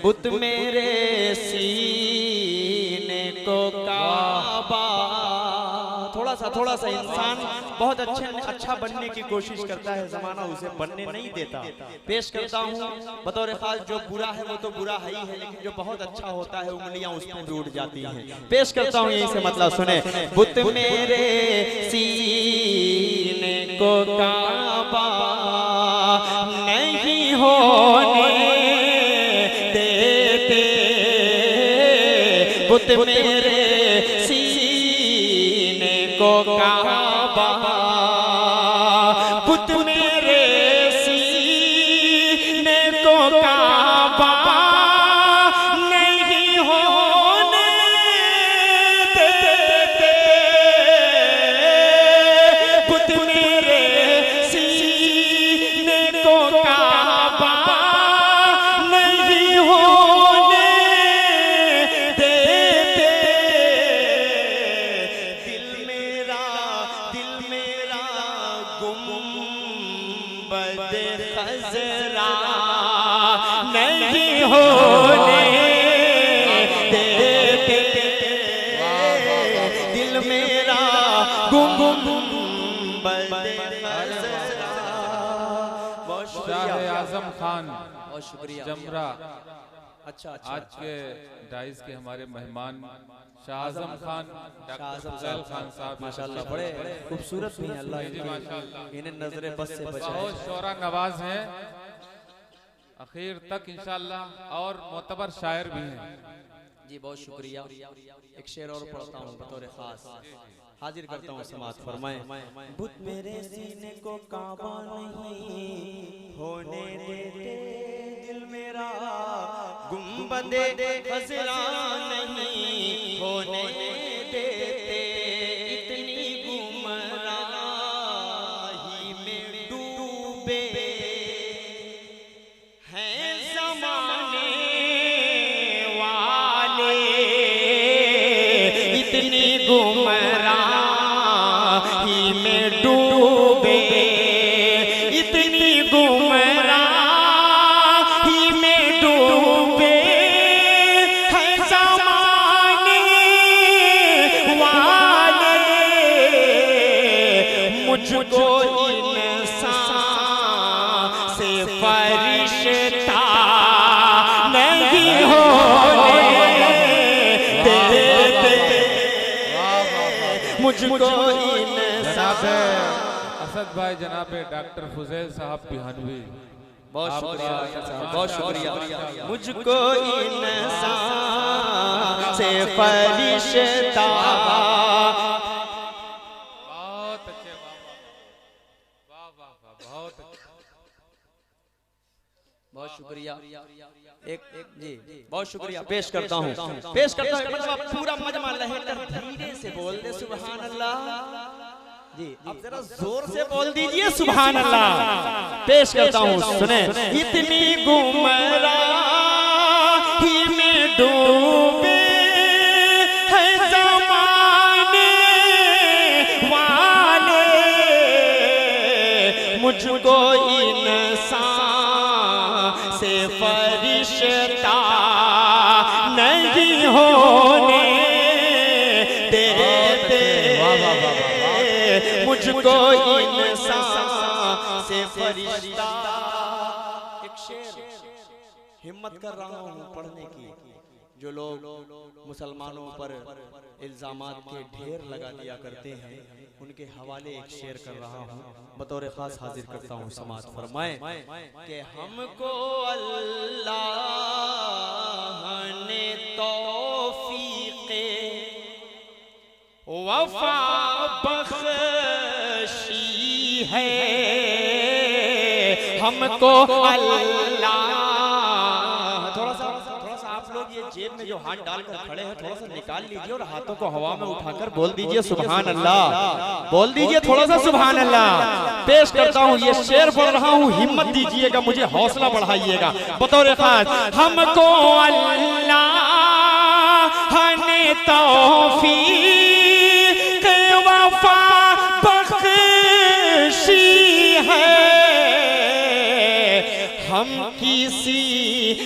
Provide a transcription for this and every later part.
बुत मेरे सीने को काबा। थोड़ा सा इंसान बहुत अच्छा बनने की कोशिश करता है, जमाना उसे बनने नहीं देता। पेश करता हूँ बतौर खास, जो बुरा है वो तो बुरा है ही है, लेकिन जो बहुत अच्छा होता है उंगलियां उस पर भी उड़ जाती हैं। पेश करता हूँ, यही से मतलब सुने। बुत मेरे सीने को काबा नहीं होने देते, बुत मेरे सीने को काबा, बुत मेरे सीने को काबा नहीं होने देते, बुत मेरे सीने को काबा नहीं होने देते। दिल मेरा गुंबद खजरा नहीं होने देते, दिल मेरा गुंबद खजरा। शाह आजम खान बहुत शुक्रिया जमरा। अच्छा आज के डाइस के हमारे मेहमान शाह आजम खान, डॉक्टर फजल खान साहब माशाल्लाह बड़े खूबसूरत भी हैं, अल्लाह इन्हें नजरे बस से बचाए। बहुत शोरा नवाज हैं, आखिर तक इंशाअल्लाह, और मोतबर शायर भी हैं। जी बहुत शुक्रिया। एक शेर और पढ़ता हूँ बतौर खास, हाजिर करता हूँ समात फरमाए। बुत मेरे सीने को काबा नहीं होने देते, दिल मेरा गुंबदे खजरा नहीं होने देते, इतनी गुमराही में डूबे हैं ज़माने वाले, इतनी गुमराही में डूबे, इतनी गुमराही में डूबे हैं ज़माने वाले, मुझको इंसान से फरिश्ता नहीं होने देते, मुझको जनाब असद भाई, जनाब डॉक्टर फुजैल साहब बिहानवी, बहुत शुक्रिया, बहुत शुक्रिया। मुझको इंसान से फरिश्ता, बहुत अच्छे, वाह वाह वाह, बहुत अच्छे, बहुत शुक्रिया। एक जी बहुत शुक्रिया। पेश करता हूँ मतलब पूरा मजमा लहकर धीरे से बोल दे सुभान अल्लाह। जी अब जरा जोर से बोल दीजिए सुभान अल्लाह। पेश करता हूँ सुने। इतनी गुमराही में डूबे हैं ज़माने वाले, मुझको इंसान से फरिश्ता नहीं होने देते, मुझको इंसान से फरिश्ता। एक शेर हिम्मत कर रहा हूँ पढ़ने की, जो लोग मुसलमानों पर इल्जामात के ढेर लगा दिया करते हैं, उनके हवाले एक शेर कर रहा हूँ, बतौर खास हाजिर करता हूँ समात फरमाए कि हमको अल्लाह ने तौफीक़े वफा बख्शी है, हमको अल्लाह। थोड़ा सा आप लोग ये जेब में जो हाथ डालकर खड़े हैं थोड़ा सा निकाल लीजिए और हाथों को हवा में उठाकर बोल दीजिए सुभान अल्लाह, बोल दीजिए थोड़ा सा सुभान अल्लाह। पेश करता हूँ, ये शेर पढ़ रहा हूँ, हिम्मत दीजिएगा, मुझे हौसला बढ़ाइएगा बतौर खास। हमको अल्लाह ने तौफीक वफा बख्शी है, हम किसी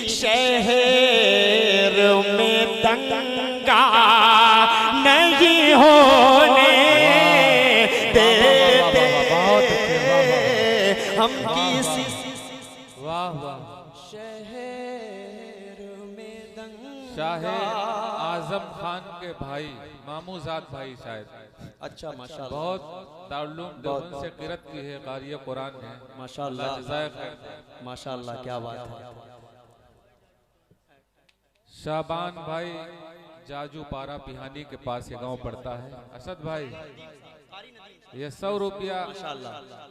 शय शहर में दंगा नहीं होने देते हम किसी वाह वाह। शहर में दंगा। शाह आजम खान के भाई मामूजाद भाई शायद। अच्छा माशाल्लाह। बहुत दारुल देवबंद से किरत की है, कारी कुरान है माशाल्लाह। जज़ाए खैर। माशाल्लाह क्या बात है। शाबान भाई जाजू पारा पिहानी के पास ये गांव पड़ता है। असद भाई ये 100 रुपया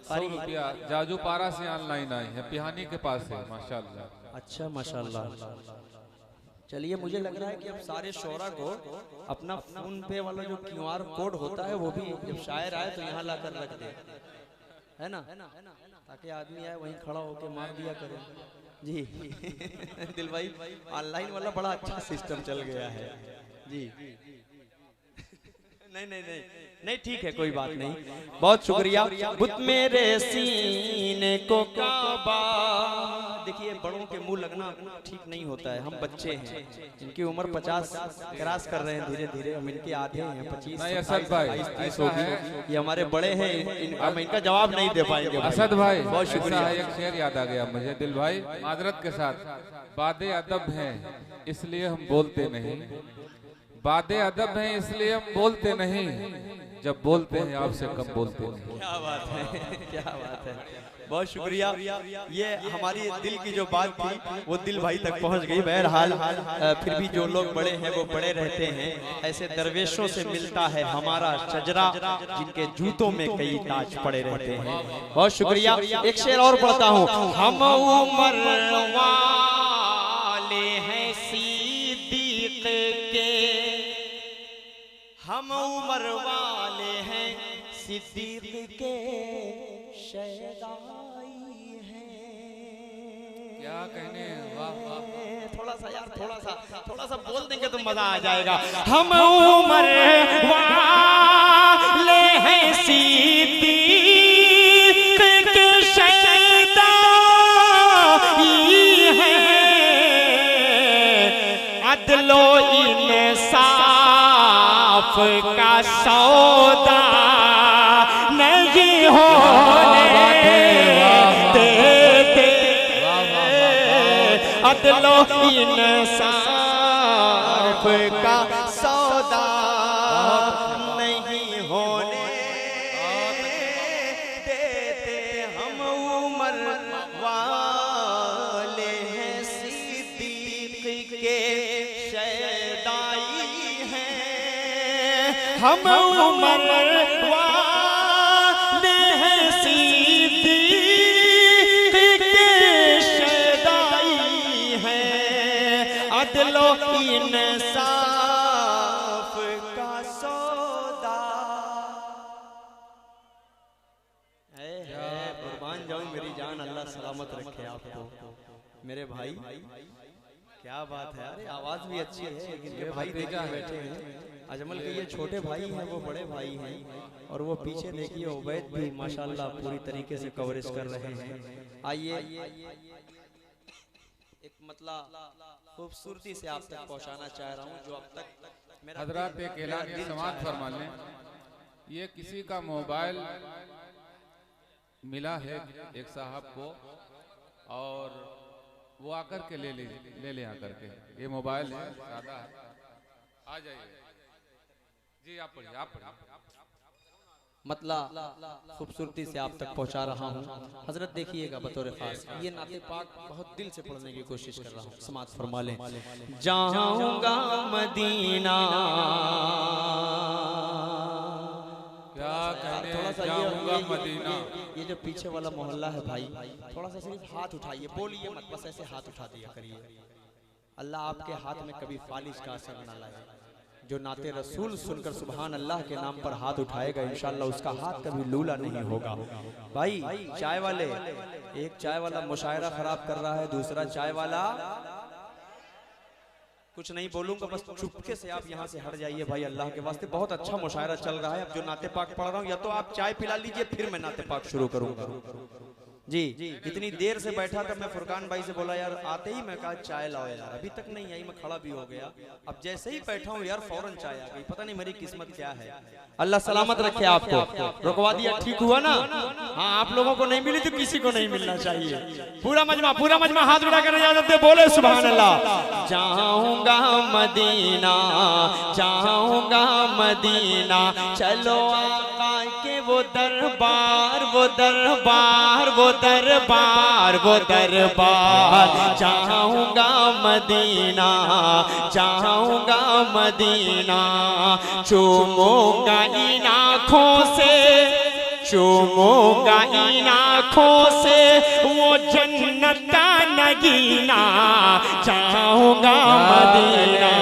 100 रुपया जाजू पारा से ऑनलाइन आई है, पिहानी के पास है माशाल्लाह। अच्छा माशाल्लाह। चलिए मुझे लग रहा है कि अब सारे शोरा को अपना फोन पे वाला जो QR कोड होता है वो भी जब शायर आए तो यहाँ लाकर रख दे, है ना, ताकि आदमी आए वहीं खड़ा होके मार दिया करे। जी दिल भाई ऑनलाइन वाला बड़ा अच्छा सिस्टम चल गया है जी। नहीं नहीं नहीं नहीं ठीक है, कोई बात नहीं, बहुत शुक्रिया। बुत मेरे सीने को काबा। देखिए बड़ों के मुंह लगना ठीक नहीं होता है, हम बच्चे हैं, इनकी उम्र 50 क्रॉस कर रहे हैं धीरे धीरे, हम इनके आधे हैं 25 असद भाई 30 होगी, ये हमारे बड़े हैं, हम इनका जवाब नहीं दे पाएंगे। असद भाई बहुत शुक्रिया। एक शेर याद आ गया मुझे दिल भाई, मादरत के साथ। बादे अदब हैं इसलिए हम बोलते नहीं, बादे अदब हैं इसलिए हम बोलते नहीं, जब बोलते हैं आपसे कम बोलते नहीं। क्या बात है, क्या बात है, बहुत शुक्रिया। ये हमारी दिल की जो बात थी वो दिल भाई तक पहुंच गई। बहरहाल फिर भी जो लोग बड़े हैं वो बड़े रहते हैं, ऐसे दरवेशों से मिलता है हमारा शजरा जिनके जूतों में कई ताज पड़े रहते हैं। बहुत शुक्रिया। एक शेर और पढ़ता हूँ। हम उमर वाले हैं सिद्दीक के, हम उमर वाले हैं सिद्दीक के, शहदाई हैं। क्या कहने, वाह वाह। थोड़ा सा यार, थोड़ा सा बोल देंगे तो मजा आ जाएगा। हम उमर वाले हैं सिद्दीक के, शहदाई हैं, अदलो इंसाफ का सौदा नहीं होने देते, अदलो इंसाफ का सौदा नहीं होने देते, हम उमर वाले हैं सिद्दीक के, शहदाई हैं, हम उमर वाले हैं सिद्दीक के, शहदाई हैं, अदलो इंसाफ का सौदा। कुर्बान जाऊं मेरी जान, अल्लाह सलामत रखे आपको मेरे भाई। क्या बात है, अरे आवाज भी अच्छी है, इनके भाई देखिए बैठे हैं, अजमल के ये छोटे भाई हैं, वो बड़े भाई हैं, और वो पीछे देखिए उबैद भी माशाल्लाह पूरी तरीके से कवरेज कर रहे हैं। आइए एक मतलब खूबसूरती से आप तक पहुंचाना चाह रहा हूं जो अब तक मेरा हजरात एक ऐलान ये समाप्त फरमा लें। ये किसी का मोबाइल मिला है एक साहब को, और वो आकर के ले ले आकर के, ये मोबाइल है सादा है। आ जाइए जी, आप पढ़िए, आप पढ़िए। मतलब खूबसूरती से आप तक पहुंचा रहा हूं। हजरत देखिएगा बतौर खास ये नाते पाक बहुत दिल से पढ़ने की कोशिश कर रहा हूं, समाज फरमा लें। जाऊंगा मदीना, क्या कहने, थोड़ा सा जाऊंगा मदीना। ये जो पीछे वाला मोहल्ला है भाई, थोड़ा सा सिर्फ हाथ उठाइए, बोलिए मत, बस ऐसे हाथ उठा दिया करिए। अल्लाह आपके हाथ में कभी फालिश का असर न लाए। जो नाते रसूल सुनकर सुभान अल्लाह के नाम पर हाथ उठाएगा इंशाअल्लाह उसका हाथ कभी लूला नहीं होगा। भाई चाय वाले, एक चाय वाला मुशायरा खराब कर रहा है, दूसरा चाय वाला, कुछ नहीं बोलूंगा, बस चुपके से आप यहाँ से हट जाइए भाई, अल्लाह के वास्ते। बहुत अच्छा मुशायरा चल रहा है। अब जो नाते पाक पढ़ रहा हूँ, या तो आप चाय पिला लीजिए फिर मैं नाते पाक शुरू करूंगा। जी इतनी देर से बैठा था, मैं फुरकान भाई से बोला यार आते ही मैं कहा चाय लाओ यार, अभी तक नहीं आई, मैं खड़ा भी हो गया। अब जैसे ही बैठा हूँ यार फौरन चाय आ गई, पता नहीं मेरी किस्मत क्या है। अल्लाह सलामत रखे आपको, रुकवा दिया, ठीक हुआ ना। हाँ आप लोगों को नहीं मिली तो किसी को नहीं मिलना चाहिए। पूरा मजमा हाथ उठा कर इजाजत दे, बोले सुभान अल्लाह। जाऊंगा मदीना, जाऊंगा मदीना, चलो आका के वो दरबार, वो दरबार, वो दरबार, वो दरबार। जाऊंगा मदीना, जाऊंगा मदीना, चूमूंगा इन आँखों से, चूमूंगा इन आँखों से वो जन्नत का नगीना। जाऊंगा मदीना,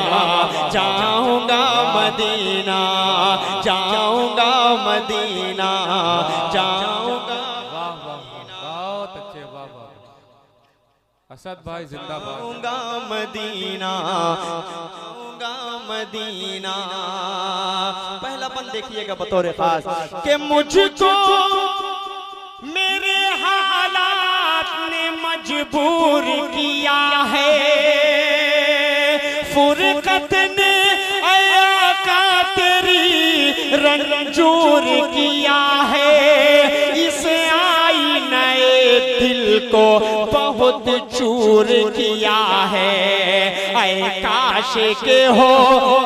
जाऊंगा मदीना, जाऊंगा मदीना, जाऊंगा। बहुत अच्छे, वाह वाह। असद भाई जिंदाबाद। जाऊंगा मदीना, जाऊंगा मदीना। पहला बंद देखिएगा बतौर खास कि मुझको मेरे हालात ने मजबूर किया है, फुरकत ने आका तेरी रंजूर किया है। इस आईने दिल को बहुत चूर किया है। ऐ काश के हो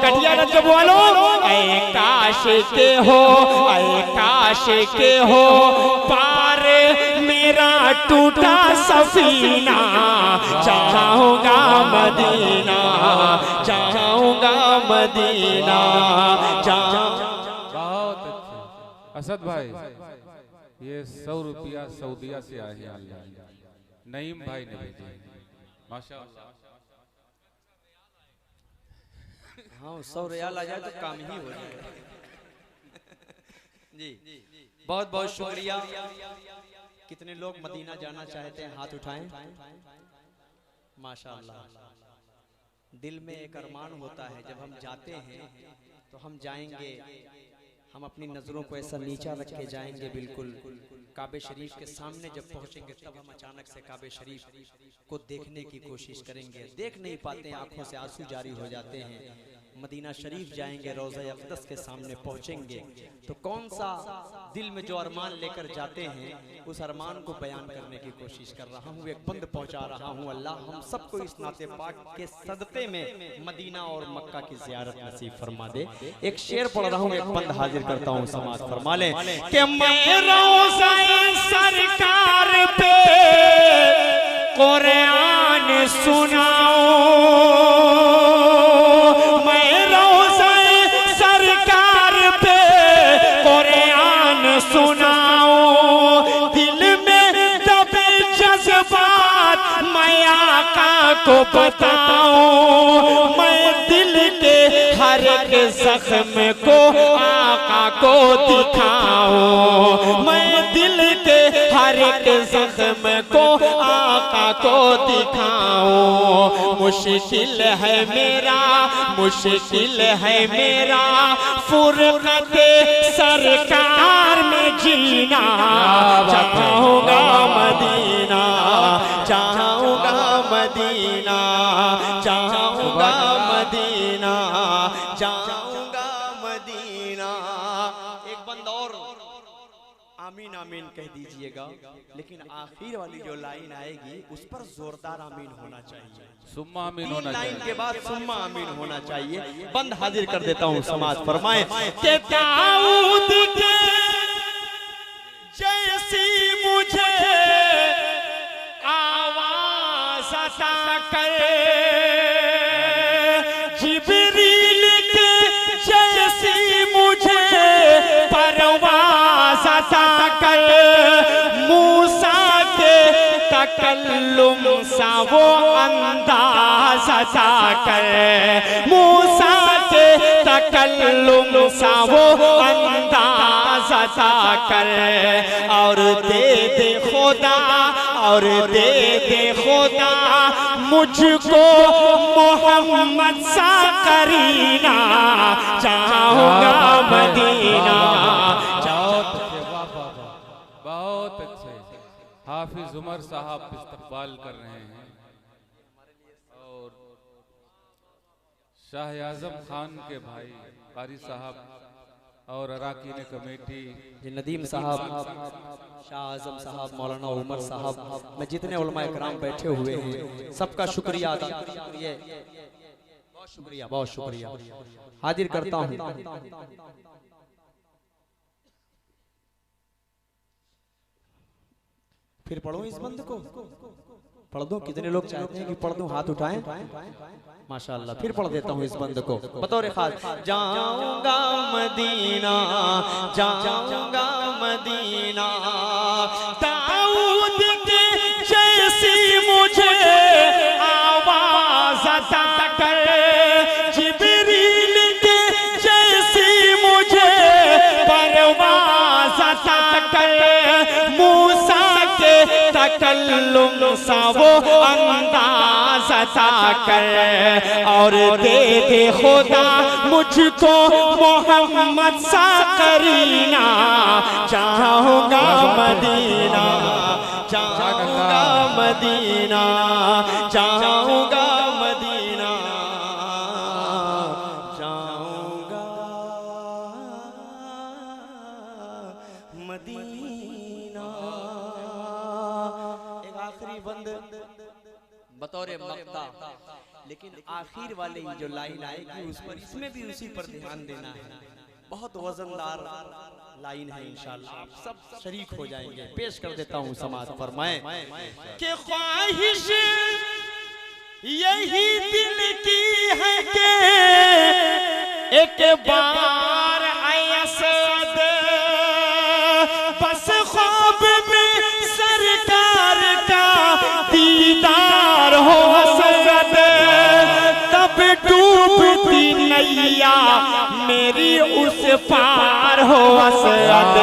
कटिया जब वालो, ऐ काश के हो, ऐ काश के हो पार मेरा टूटा सफीना। जाऊंगा मदीना, जाऊंगा मदीना, बहुत अच्छे। असद भाई ये 100 रुपया सऊदीया से आए हैं, नईम भाई ने भेजे, माशाअल्लाह। हाँ 100 रियाल आ जाए तो काम ही हो जाए। जी बहुत बहुत शुक्रिया। कितने लोग मदीना जाना चाहते हैं हाथ उठाएं। माशाअल्लाह। दिल में एक अरमान होता है, जब हम जाते हैं तो हम जाएंगे, हम अपनी नजरों को ऐसा नीचा रख के जाएंगे, बिल्कुल काबे शरीफ के सामने जब पहुंचेंगे तब हम अचानक से काबे शरीफ को देखने की कोशिश करेंगे। देख नहीं पाते, आंखों से आंसू जारी हो जाते हैं। मदीना शरीफ जाएंगे, रोज़ा अक़दस के सामने पहुंचेंगे तो कौन सा दिल में जो अरमान लेकर जाते हैं उस अरमान को बयान करने की कोशिश कर रहा हूँ, एक बंद पहुंचा रहा हूँ। अल्लाह हम सबको इस नाते पाक के सदक़े में मदीना और मक्का की ज़ियारत नसीब फरमा दे। एक शेर पढ़ रहा हूँ, एक बंद हाजिर करता हूँ, समाज फरमा लें कि मैं रोज़ा सरकार पे कुरान सुनाऊं, मैं रोज़ा सरकार पे कुरान सुनाऊं। दिल में दबे जज्बात मैं आका को बताऊं, मैं दिल के हर एक जख्म को आका को दिखाऊं, मैं दिल के हर एक जख्म को आका को दिखाऊं। मुश्किल है मेरा, मुश्किल है मेरा फुरकत सरकार में जीना। जाऊंगा मदीना, जाऊंगा मदीना, जाऊंगा मदीना, जाऊंगा मदीना। एक बंद और आमीन आमीन कह दीजिएगा, लेकिन आखिर वाली जो लाइन आएगी उस पर जोरदार आमीन होना चाहिए। सुम्मा आमीन होना चाहिए, लाइन के बाद सुम्मा आमीन होना चाहिए। बंद हाजिर कर देता हूँ, समाज फरमाए कि दाऊद के जैसी मुझे आवाज अता कर, जिब्रील के जैसी मुझे परवाज़ अता कर, मूसा के तकल्लुम सा वो अंदाज़ अता कर, मूसा के तकल्लुम सा वो अंदाज़ अता कर। और दे दे खुदा, और दे दे खुदा मुझको मोहम्मद सा करीना। जाऊंगा मदीना, बहुत अच्छे। हाफिज हाफिज उमर साहब इस्तकबाल कर रहे हैं और शाह आजम खान के भाई कारी साहब और अराकीन कमेटी नदीम साहब, शाह आजम साहब, मौलाना उमर साहब, मैं जितने उलमा इकराम बैठे हुए हैं सबका शुक्रिया अदा, बहुत शुक्रिया, बहुत शुक्रिया हाजिर करता हूँ। फिर पढ़ो इस बंद को, पढ़ दो। कितने लोग चाहते हैं कि पढ़ दूं? हाथ उठाएं। माशाअल्लाह, फिर पढ़ देता हूँ इस बंद को बतौर खास। जाऊंगा मदीना, जाऊंगा मदीना, दाऊद के जैसी मुझे आवाज अता कर, जिब्रील के जैसी मुझे परवाज़ अता कर, मूसा के तकल्लुम सा वो अंदाज़ अता कर, और दे दे खुदा मुझको मोहम्मद सा करीना। चाहूंगा मदीना, चाहूंगा मदीना, चाहूंगा मदीना, चाहूंगा मदीना। एक आखिरी बंद बतौर मक्ता, लेकिन आखिर वाले जो लाइन आएगी उस पर, इसमें भी उसी पर ध्यान देना है। बहुत वजनदार लाइन है, इंशाअल्लाह आप सब शरीक हो जाएंगे। पेश कर देता हूँ समाज फरमाएं कि ख्वाहिश यही दिल की है कि एक बार असद बस ख्वाब में सरकार का दीदार हो असद, तब डूबती नैया मेरी उस पार हो असद,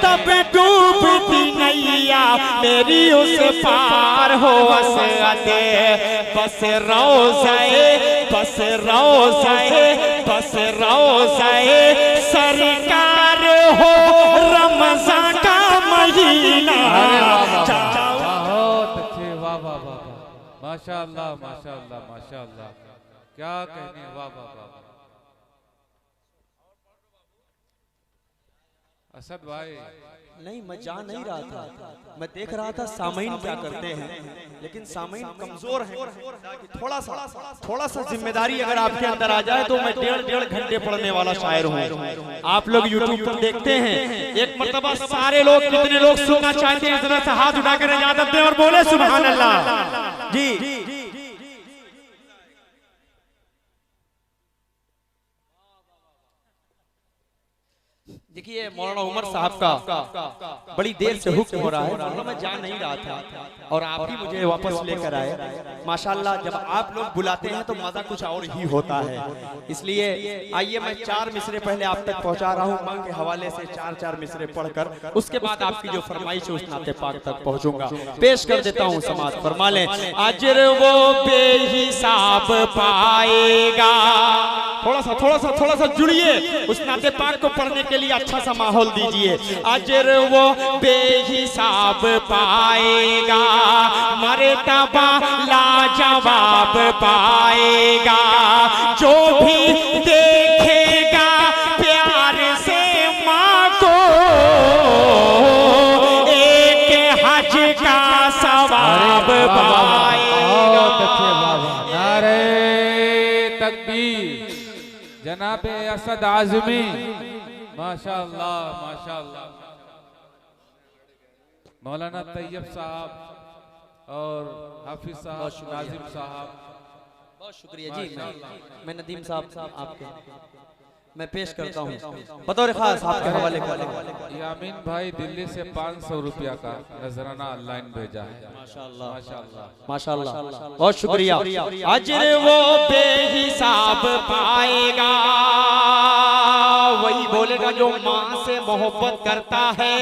तब डूबती नैया मेरी उस पार हो असद। बस रोज़े, बस रोज़े, बस रोज़े सरकार हो रमज़ान का महीना। बहुत अच्छे, वाह वाह वाह वाह, माशाअल्लाह माशाअल्लाह माशाअल्लाह, क्या कहने, वाह वाह वाह। असद भाई, नहीं मैं जा नहीं रहा था, मैं देख रहा था सामईन क्या करते हैं, लेकिन सामईन कमजोर हैं। थोड़ा सा जिम्मेदारी अगर आपके अंदर आ जाए तो मैं 1.5 घंटे पढ़ने वाला शायर हूँ। आप लोग यूट्यूब पर देखते हैं, एक मर्तबा सारे लोग, कितने लोग सुनना चाहते हैं जरा सा हाथ उठाकर इजाजत दें और बोले सुभान अल्लाह। जी देखिए, मौलाना उमर साहब का बड़ी देर से हुक्म हो रहा है, मैं जा नहीं रहा था और आप ही मुझे वापस लेकर आए। माशाल्लाह, जब आप लोग बुलाते हैं तो मजा कुछ और ही होता है। इसलिए आइए मैं 4 मिसरे पहले आप तक पहुंचा रहा हूं, मां के हवाले से 4 मिसरे पढ़कर, उसके बाद आपकी जो फरमाइश है उस नाते पाक तक पहुंचूंगा। पेश कर देता हूं, समाज फरमा लें। अजर वो बेहिसाब पाएगा, थोड़ा सा जुड़िए, उस नाते पाक को पढ़ने के लिए अच्छा सा माहौल दीजिए। अजर वो बेहिसाब पाएगा, मर्तबा लाजवाब पाएगा, जो भी देखेगा प्यार से माँ को, एक हज का सवाब पाएगा। नारे तकबीर जनाबे असद आज़मी, माशाअल्लाह माशाअल्लाह। मौलाना तैयब साहब और हाफिज साहब, नाजिम साहब, बहुत शुक्रिया जी। मैं नदीम साहब आपके मैं पेश करता हूँ बतौर खास आपके हवाले कर। यामीन भाई दिल्ली से 500 रुपया का नजराना ऑनलाइन भेजा है। माशाअल्लाह माशाअल्लाह माशाअल्लाह, बहुत शुक्रिया। अजर वो बेहिसाब पाएगा, वही बोलेगा जो माँ से मोहब्बत करता है।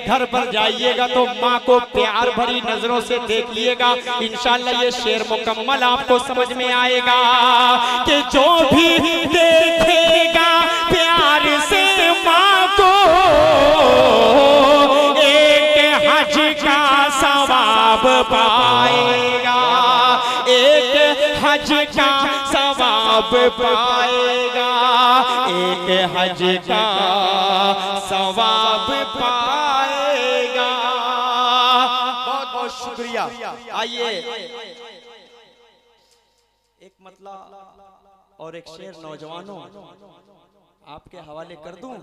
घर पर जाइएगा तो माँ को प्यार भरी नजरों से देखिएगा, इंशाअल्लाह ये शेर मुकम्मल आपको समझ में आएगा कि जो भी देखेगा प्यार से माँ को, एक हज का पाएगा, एक हज का सवाब पाएगा, एक हज का सवाब पाएगा। बहुत बहुत शुक्रिया। आइए एक मतला और एक शेर नौजवानों आपके हवाले कर दूं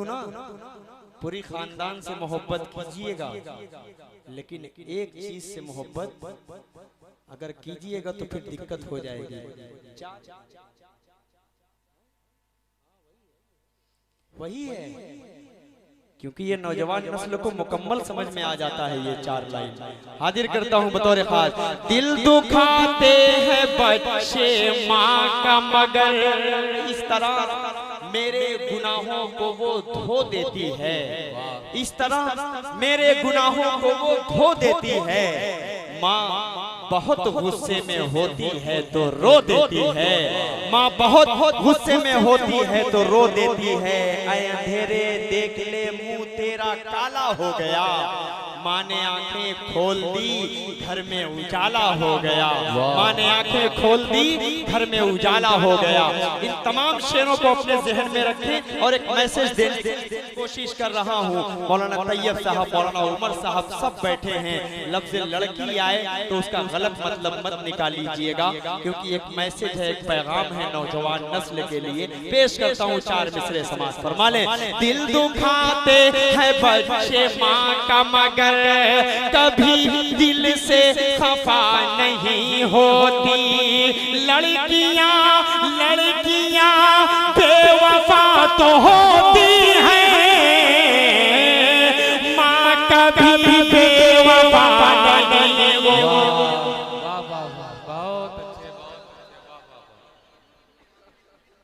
ना। पूरी खानदान से मोहब्बत कीजिएगा, लेकिन एक चीज से मोहब्बत अगर कीजिएगा तो फिर दिक्कत हो जाएगी। वही है, क्योंकि ये नौजवान नस्ल को मुकम्मल समझ में आ जाता है ये 4 लाइन। हाजिर करता हूँ बतौर खास। दिल दुखाते हैं बच्चे माँ का, मगर इस तरह मेरे गुनाहों को वो धो देती है, इस तरह मेरे गुनाहों को वो धो देती है। माँ बहुत गुस्से में होती है तो रो देती है, माँ बहुत गुस्से में होती है तो रो देती है। ऐ अंधेरे देख ले मुंह तेरा काला हो गया, माँ ने आंखें खोल दी घर में उजाला हो गया, माँ ने आंखें खोल दी घर में उजाला हो गया। इन तमाम शेरों को अपने जहन में रखें और एक मैसेज देने की कोशिश कर रहा हूँ। मौलाना तैयब साहब, मौलाना उमर साहब सब बैठे हैं। लफ्ज़ लड़की आए तो उसका गलत मतलब मत निकाल लीजिएगा, क्योंकि एक मैसेज है, एक पैगाम है नौजवान नस्ल के लिए। पेश करता हूँ 4 मिसरे समाज फरमा लें। दिल दुखाते हैं बच्चे माँ का, मगर कभी दिल से खफा नहीं होती। लड़कियां बेवफा तो होती हैं, माँ कभी बेवफा नहीं होती। बहुत अच्छे।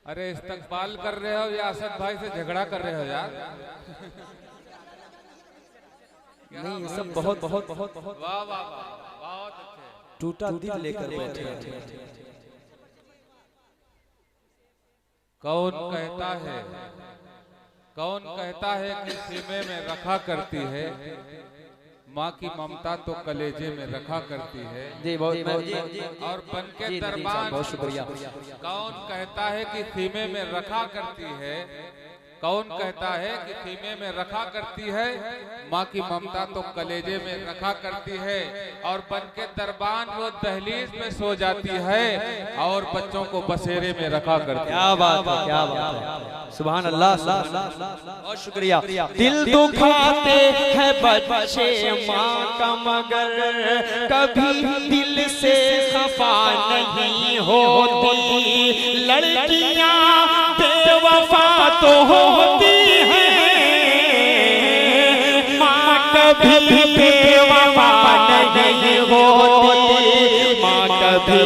अरे इस्तकबाल कर रहे हो या असद भाई से झगड़ा कर रहे हो यार? नहीं, सब बहुत बहुत बहुत बहुत वाह वाह वाह, बहुत अच्छे। टूटा दिल लेकर बैठे। कौन कहता है कि सीने में रखा करती है, माँ की ममता तो कलेजे में रखा करती है। जी बहुत और बनके दरबान, बहुत शुक्रिया। कौन कहता है कि सीने में रखा करती है, कौन कहता है कि सीने में रखा करती है, माँ की ममता तो कलेजे में रखा करती है। और बनके दरबान वो दहलीज में सो जाती है और बच्चों को बसेरे में रखा करती है। क्या बात है, क्या बात है, सुभान अल्लाह, बहुत शुक्रिया। दिल दुखाते हैं बच्चे माँ का, मगर कभी दिल से खफा नहीं होती। लड़कियां बेवफा तो होती हैं, माँ कभी बेवफा नहीं होती, माँ कभी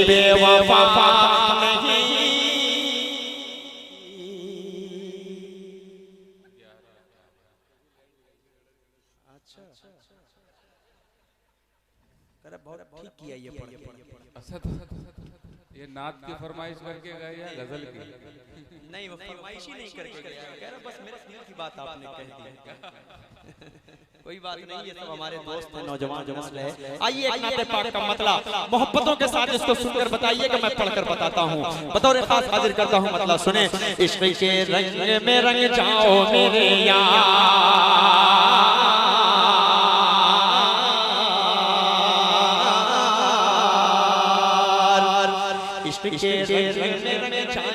बेवफा नहीं। अच्छा, बहुत ठीक किया ये पढ़ के। ये नात की फरमाइश करके गए या गजल की? नहीं, वो फरमाइश ही नहीं करके गया, कह रहा बस मेरे दिल की बात आपने कह दी। कोई बात नहीं, ये सब हमारे दोस्त हैं, नौजवान जो मसला है। आइए एक नाते पाक का मतलब मोहब्बतों के साथ इसको सुनकर बताइएगा, मैं पढ़कर बताता हूँ। बतौर खास हाजिर करता हूँ, मतलब सुने। इश्क के रंग में रंग जाओ मेरे यार, इश्क के रंग में रंग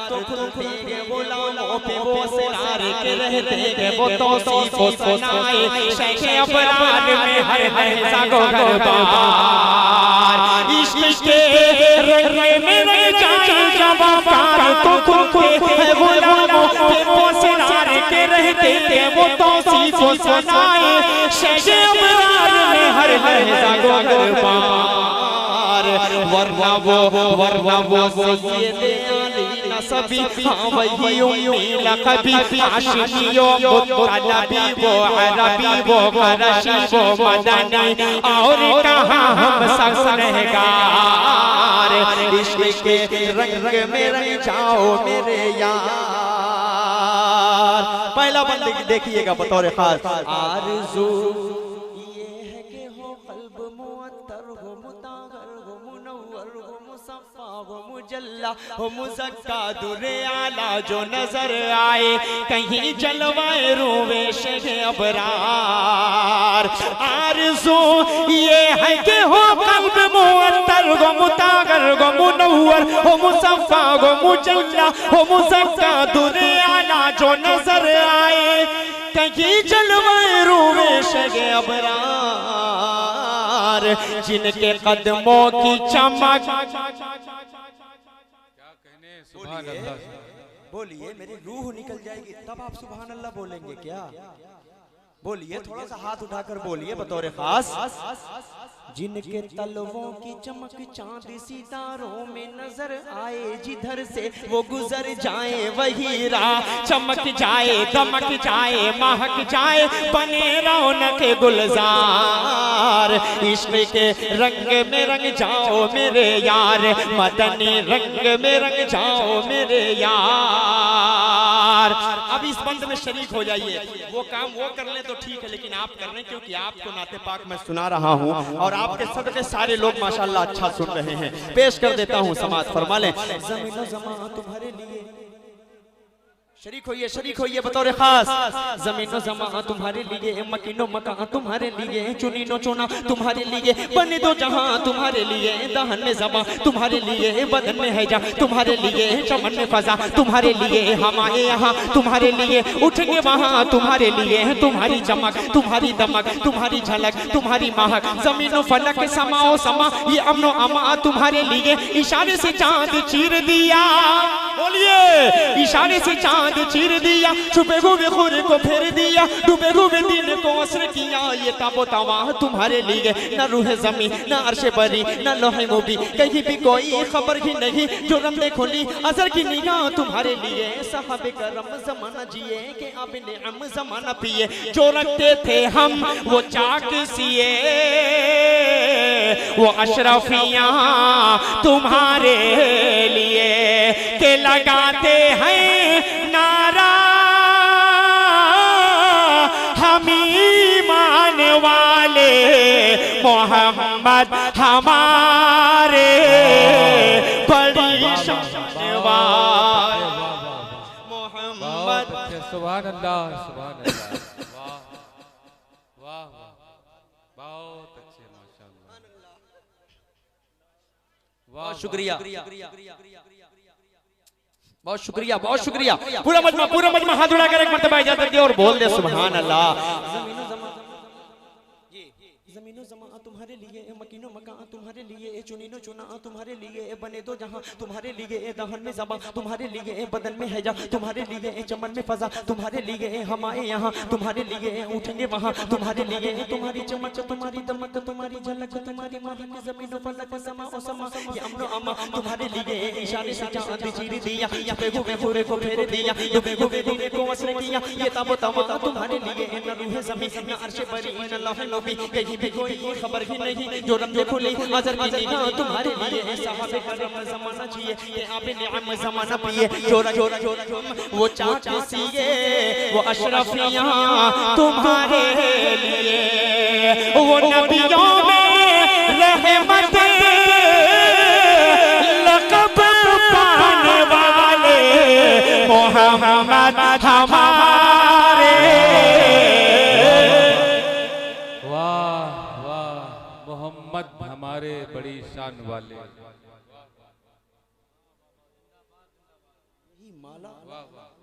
तो खुलते वो लालों पे वो सिरार के रहते के वो तौसीफ सुनाए। शेख अबरार में हर हर जागो गरबार, इश्क के रंग में रंग जवाकार तो खुलते वो लालों पे वो सिरार के रहते के वो तौसीफ सुनाए। शेख अबरार में हर हर जागो गरबार, वरना वो ये सभी वही उम्मीद कभी आशिकियों मुतनबी वो अरबी वो फरशी वो मदनी और कहाँ हम सगुनहगार। इश्क के रंग में रंग जाओ मेरे यार। पहला बंद देखिएगा बतौर खास। आरज़ू ये है कि हो क़ल्ब मुअत्तर हो मुताहर हो मुनव्वर हो मुसफ़्फ़ा हो मुजल्ला हो मुज़क्का दुरे आला जो नजर आए कहीं जलवाए रूवे शेखे अबरार। आरज़ू ये है कि हो क़ल्ब मुअत्तर हो मुताहर हो मुनव्वर हो मुसफ़्फ़ा हो मुजल्ला हो मुज़क्का दुरे आला जो नजर आए कहीं जलवाए रूवे शेखे अबरार। जिनके कदमों की चमक सुभान अल्लाह। बोलिए मेरी रूह निकल जाएगी तब आप सुभान अल्लाह बोलेंगे क्या? बोलिए थोड़ा सा हाथ उठाकर बोलिए बतौर खास। जिनके तलवों की चमक चांद सितारों में नजर आए जिधर से वो गुजर जाए वही राह चमक जाए दमक जाए महक जाए बने रौनक गुलजार। इश्क के रंग में रंग जाओ मेरे यार मदनी रंग में रंग जाओ मेरे यार। अब इस बंद में शरीक हो जाइए। वो काम वो कर ले तो ठीक है लेकिन आप कर रहे हैं क्योंकि आपको नाते पाक मैं सुना रहा हूँ और आपके सदके सारे लोग माशाल्लाह अच्छा सुन रहे हैं। पेश कर देता हूँ समाज फरमा लें। ज़मीन ज़मां तुम्हारे लिए शरीक होइए बतौर खास। ज़मीनो ज़मां तुम्हारे लिए मकीनो मकान तुम्हारे लिए चुनीनो चुना तुम्हारे लिए बने दो जहां तुम्हारे लिए दहन में ज़बां तुम्हारे लिए बदन में है जा तुम्हारे लिए चमन में फजा तुम्हारे लिए हम आए यहाँ तुम्हारे लिए उठेंगे वहाँ तुम्हारे लिए तुम्हारी चमक तुम्हारी दमक तुम्हारी झलक तुम्हारी महक ज़मीनो फलक समाओ समा ये अमनो अमा तुम्हारे लिए इशारे से चांद चीर दिया। बोलिए इशारे से चांद चीर दिया छुपे हुए खुर को फेर दिया डूबे हुए दिन को असर किया। ये ताबो तवा तुम्हारे लिए न रूह जमी न अर्श बरी न लोहे मुबी कहीं भी कोई खबर ही नहीं जो रमने खुली असर की निगाह तुम्हारे लिए। साहबे करम ज़माना जिए के अब निअम ज़माना पिए जो रखते थे हम वो चाक सिए वो अशरफियां तुम्हारे लिए के लगाते हैं नारा हम ईमान वाले मोहम्मद हमारे बड़ी शान वाले मोहम्मद। सुभान अल्लाह सुभान अल्लाह। वाह वाह बहुत अच्छे माशाअल्लाह। बहुत शुक्रिया बहुत शुक्रिया बहुत शुक्रिया। पूरा मजमा हाथ उठाकर एक मर्तबा इजाजत दे और बोल दे सुभान अल्लाह। ज़मीनो ज़मां तुम्हारे लिए मकीनो मकान तुम्हारे लिए चुनीनो चुना तुम्हारे लिए बने दो जहां तुम्हारे लिए दहन में ज़बां तुम्हारे लिए बदन में है जा तुम्हारे लिए चमन में फजा तुम्हारे लिए हम आए यहाँ तुम्हारे लिए उठेंगे वहाँ तुम्हारे लिए तुम्हारी चमक तुम्हारी दमक तुम्हारी झलक तुम्हारी महक ज़मीनो फलक समाओ समा ये अमनो अमा तुम्हारे लिए इशारे से चांद चीर दिया छुपे हुए खुरे को फेर दिया डूबे हुए दिन को असर किया। ये ताबो तुम्हारे लिए न रूह ज़मी न अर्श बरी न लौह नबी कहीं भी कोई खबर ही नहीं जो रमज़े खुली अज़र की निगाह तुम्हारे लिए। साहबे करम ज़माना जिए के आप निअम ज़माना पिए जोरा वो चाक सिए वो अशरफियां तुम्हारे लिए वो नबियों में रहमत लक़ब पाने वाले मोहम्मद हमारे। मोहम्मद हमारे बड़ी शान वाले।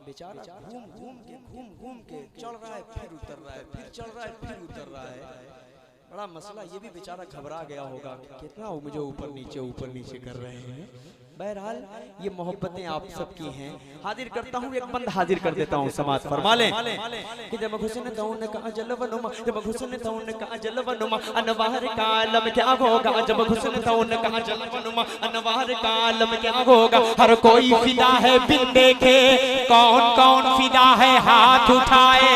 बेचारा घूम के चल रहा है फिर उतर रहा है फिर चल रहा है फिर उतर रहा है। बड़ा मसला ये भी बेचारा घबरा गया होगा कितना मुझे ऊपर नीचे कर रहे हैं। बहरहाल ये मोहब्बतें आप सबकी हैं। हाजिर करता हूँ एक बंद हाजिर कर देता हूँ समाज फरमा लें कि जब हुस्न तौन का जलवनुमा जब हुस्न तौन का जलवनुमा अनवार का आलम क्या होगा जब हुस्न तौन का जलवनुमा अनवार का आलम क्या होगा। हर कोई फिदा है बिन देखे कौन कौन फिदा है हाथ उठाए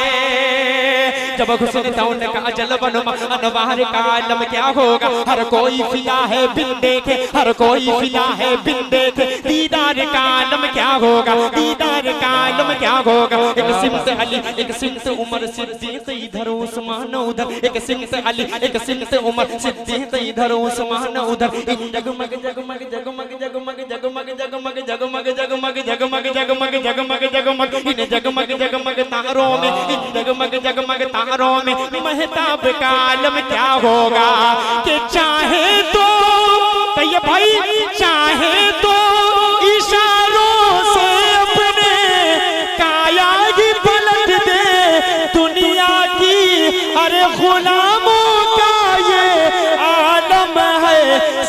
जब हुस्न तौन का जलवन अनवार का आलम क्या होगा। हर कोई फिदा है बिन देखे, हर कोई फिदा है बिन देखे, दीदार का आलम क्या होगा, दीदार का आलम क्या होगा। एक सिमत अली एक सिमत उमर सिद्दीक इधर उस्मान उधर, एक सिमत अली एक सिमत उमर सिद्दीक इधर उस्मान उधर। इन जगमग जगमग जगमग जगमग जगमग जगमग जगमग जगमग जगमग जगमग जगमग जगमग इन जगमग जगमग तारों में, इन जगमग जगमग तारों में महताब का आलम क्या होगा। कि चाहे तो ये भाई चाहे तो इशारों से अपने काया ही पलट दे दुनिया की। अरे गुलामों का ये आलम है,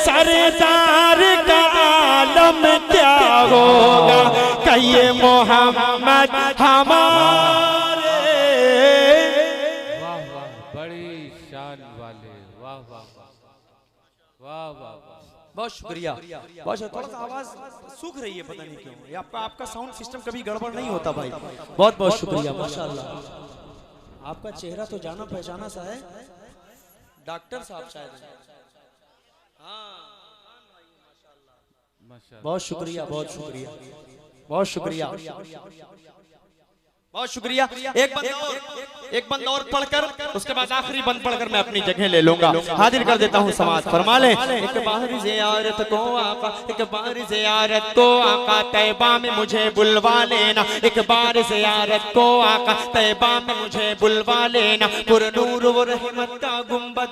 सरदार का आलम क्या होगा। कहिए मोहम्मद हमारे। वाह वाह, बड़ी शान वाले, वाह वाह वाह वाह वाह। बहुत शुक्रिया, बहुत शुक्रिया। थोड़ा सा आवाज सूख रही है, पता नहीं क्यों। ये आपका साउंड सिस्टम कभी गड़बड़ नहीं होता भाई। बहुत बहुत शुक्रिया, माशाल्लाह। आपका चेहरा तो जाना पहचाना सा है, डॉक्टर साहब शायद। बहुत शुक्रिया, बहुत शुक्रिया, बहुत शुक्रिया, बहुत शुक्रिया। एक बंद और पढ़कर उसके बाद आखिरी बंद पढ़कर मैं अपनी जगह ले लूंगा। हाजिर कर देता हूँ समाज। फरमा ले। एक बार ज़ियारत को आका, एक बार ज़ियारत को आका तैबा में मुझे बुलवा लेना। एक बार ज़ियारत को आका तैबा में मुझे बुलवा लेना। पुरनूर व रहमत का गुंबद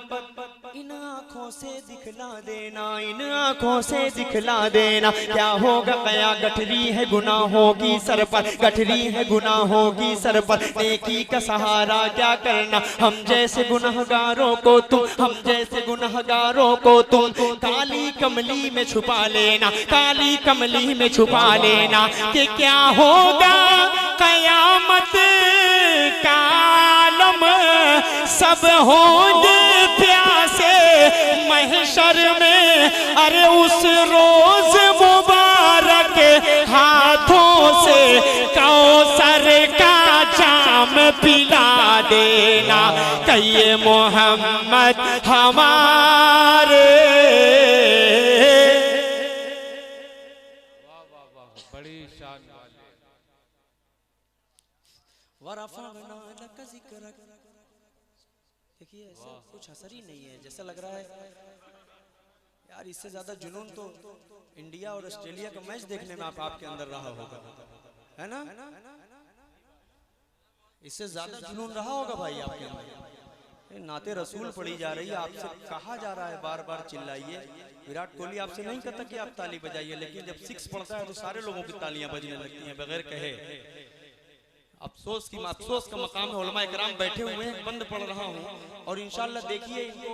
इन आँखों से दिखला देना, इन आँखों से दिखला देना। क्या होगा गया गठरी है गुनाहों की सर पर, गठरी है गुनाहों की सर पर। नेकी का सहारा क्या करना हम जैसे गुनहगारों को तुम, हम जैसे गुनहगारों को तुम काली कमली में छुपा लेना, काली कमली में छुपा लेना। कि क्या होगा कयामत का आलम, सब होंगे प्यासे महशर में। अरे उस रोज मुबारक हाथों से कौसर का जाम पिला देना। कहिए मोहम्मद हमारे। वाह वाह वाह, बड़ी शान वाले। देखिए ऐसा कुछ असर ही नहीं है, जैसा लग रहा है यार इससे ज्यादा जुनून तो इंडिया और ऑस्ट्रेलिया का मैच देखने में आपके अंदर रहा होगा, है ना। इससे ज्यादा जुनून रहा होगा भाई आपके अंदर। नाते रसूल पढ़ी जा रही है, आपसे कहा जा रहा है बार बार चिल्लाइए। विराट कोहली आपसे नहीं कहता कि आप ताली बजाइए, लेकिन जब सिक्स पड़ता है तो सारे लोगों की तालियां बजने लगती हैं बगैर कहे। अफसोस का मकाम है। उलमा इकराम बैठे हुए हैं, बंद पढ़ रहा हूँ और इंशाल्लाह देखिए इनको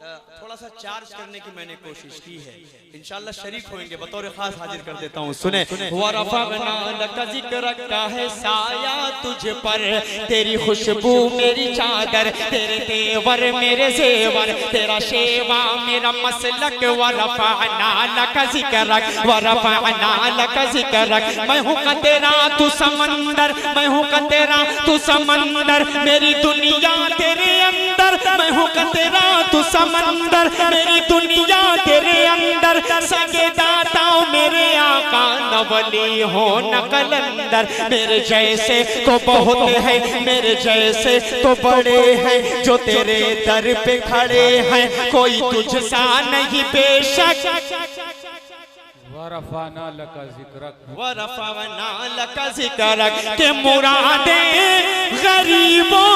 थोड़ा सा चार्ज करने की मैंने कोशिश की है। इंशाल्लाह शरीक होंगे, बतौर खास हाजिर कर देता हूँ। सुने। वरफ़अना लका ज़िक्रक का है साया तुझ पर, तेरी खुशबू मेरी चादर, तेरे तेवर मेरे जेवर, तेरा शेवा मेरा मसलक। वरफ़अना लका ज़िक्रक, वरफ़अना लका ज़िक्रक। मैं हूँ का तेरा तू समंदर, मैं हूँ का तेरा तू समंदर, मेरी दुनिया तेरे अंदर। मैं हूँ का तेरा तू समंदर, मेरी दुनिया तेरे अंदर। सगे दाताओं मेरे आका नवली हो न कलंदर। मेरे जैसे तो बहुत है, मेरे जैसे तो बड़े हैं जो तेरे दर पे खड़े हैं, कोई तुझसा नहीं बेशक। वरफ़अना लका ज़िक्रक, वरफ़अना लका ज़िक्रक। के मुरादें गरीबों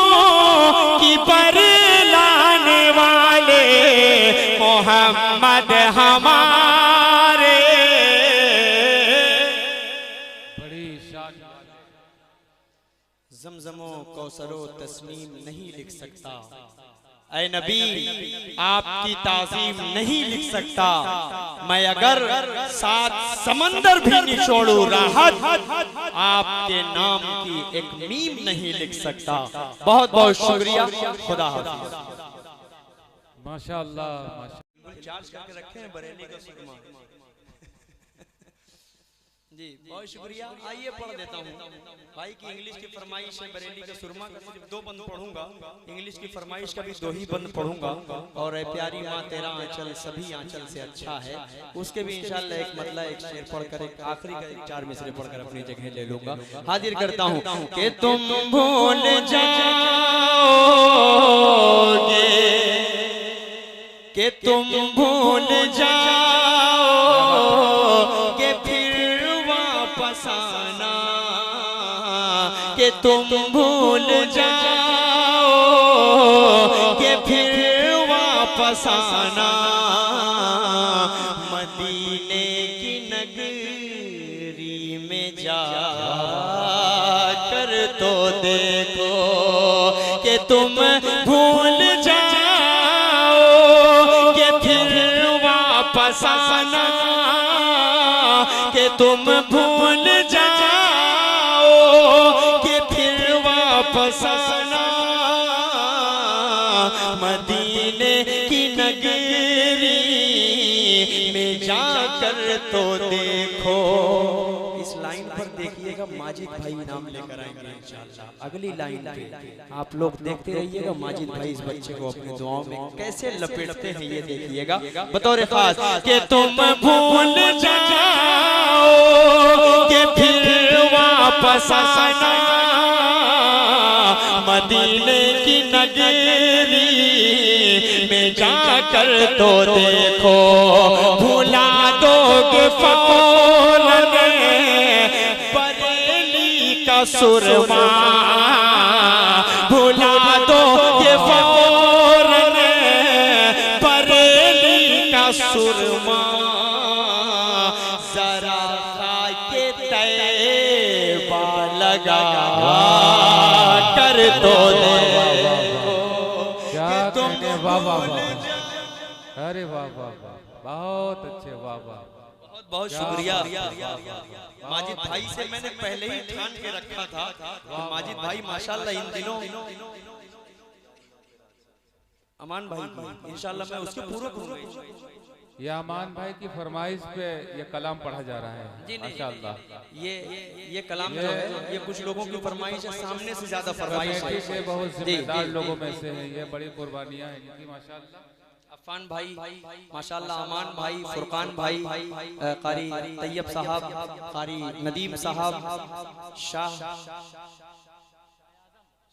की बरलाने वाले मोहम्मद हमारे। बड़ी शान। ज़मज़मो कौसरो तस्नीम नहीं लिख सकता, ऐ नबी आपकी ताज़ीम नहीं लिख सकता। मैं अगर 7 समंदर भी निचोड़ू राहत, आपके नाम की एक मीम नहीं लिख सकता। बहुत बहुत शुक्रिया, खुदा हाफ़िज़। माशाअल्लाह माशाअल्लाह। चार्ज करके रखे हैं बरेली का सुरमा। जी बहुत शुक्रिया। आइए पढ़ देता हूँ भाई की इंग्लिश की फरमाइश है। बरेली के सुरमा का सिर्फ 2 बंद पढ़ूंगा, इंग्लिश की फरमाइश का भी 2 ही बंद पढ़ूंगा। और प्यारी माँ तेरा आंचल सभी आंचल से अच्छा है, उसके भी इंशाल्लाह एक मतलब एक शेर पढ़कर एक आखिरी का 4 मिसरे पढ़कर अपनी जगह ले लूंगा। हाजिर करता हूँ कि तुम भूल जाओगे, कि तुम भूल जाओगे फिर वापस आना, कि तुम भूल जाओगे फिर वापस आना, मदीने की नगरी में जाकर तो देखो, कि तुम भूल जाओगे फिर वापस आना, कि तुम भूल जाओगे फिर वापस आना, मदीने की नगरी में जाकर तो देखो। इस लाइन पर देखिएगा माजिद भाई नाम लेकर आएंगे इंशाअल्लाह। अगली लाइन पे आप लोग देखते रहिएगा माजिद भाई इस बच्चे को अपनी दुआओं में कैसे लपेटते हैं, ये देखिएगा बतौर खास कि तुम भूल जाओगे फिर वापस आना, मदीने की नगरी में जाकर तो देखो, भुला दोगे फौरन बरेली का सुरमा, भुला दोगे फौरन बरेली का सुरमा, जरा खाके तैबा लगा कर तो देखो। क्या कहने, वाह वाह वाह, अरे वाह वाह वाह, बहुत अच्छे, वाह वाह, बहुत शुक्रिया। माजिद भाई से मैंने पहले ही ठान के रखा था तो माजिद भाई माशाल्लाह इन दिनों अमान भाई इंशाल्लाह मैं उसके पूरा करूंगा। ये अमान भाई की फरमाइश पे ये कलाम पढ़ा जा रहा है माशाल्लाह। ये कलाम जो है ये कुछ लोगों की फरमाइश है, सामने से ज्यादा फरमाइश है, बहुत जिम्मेदार लोगों में से है, ये बड़ी कुर्बानियां हैं इनकी माशाल्लाह। अफान भाई माशाल्लाह, अमान भाई, फुरकान भाई, कारी तैयब साहब, कारी नदीम साहब,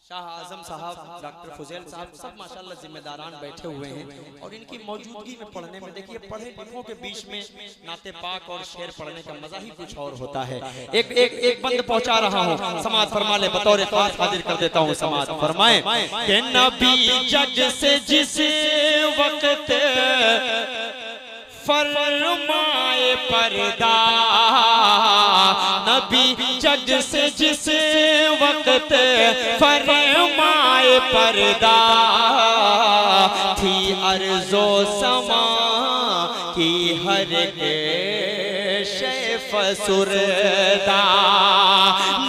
शाह आजम साहब, डॉक्टर फुजैल साहब, सब माशाल्लाह जिम्मेदारान बैठे हुए हैं। और इनकी मौजूदगी में पढ़ने में देखिए पढ़े लिखों के बीच में नाते पाक और शेर पढ़ने का मजा ही कुछ और होता है। एक बंद पहुंचा रहा हूँ, समाज फरमा ले, बतौर खास हाजिर कर देता हूँ। समाज फरमाए कि नबी जग से जिस वक्त फरमाए पर्दा, नबी जग से जिस वक्त फरमाए पर्दा, थी अर्ज़ो समा की हर के फसुरदा,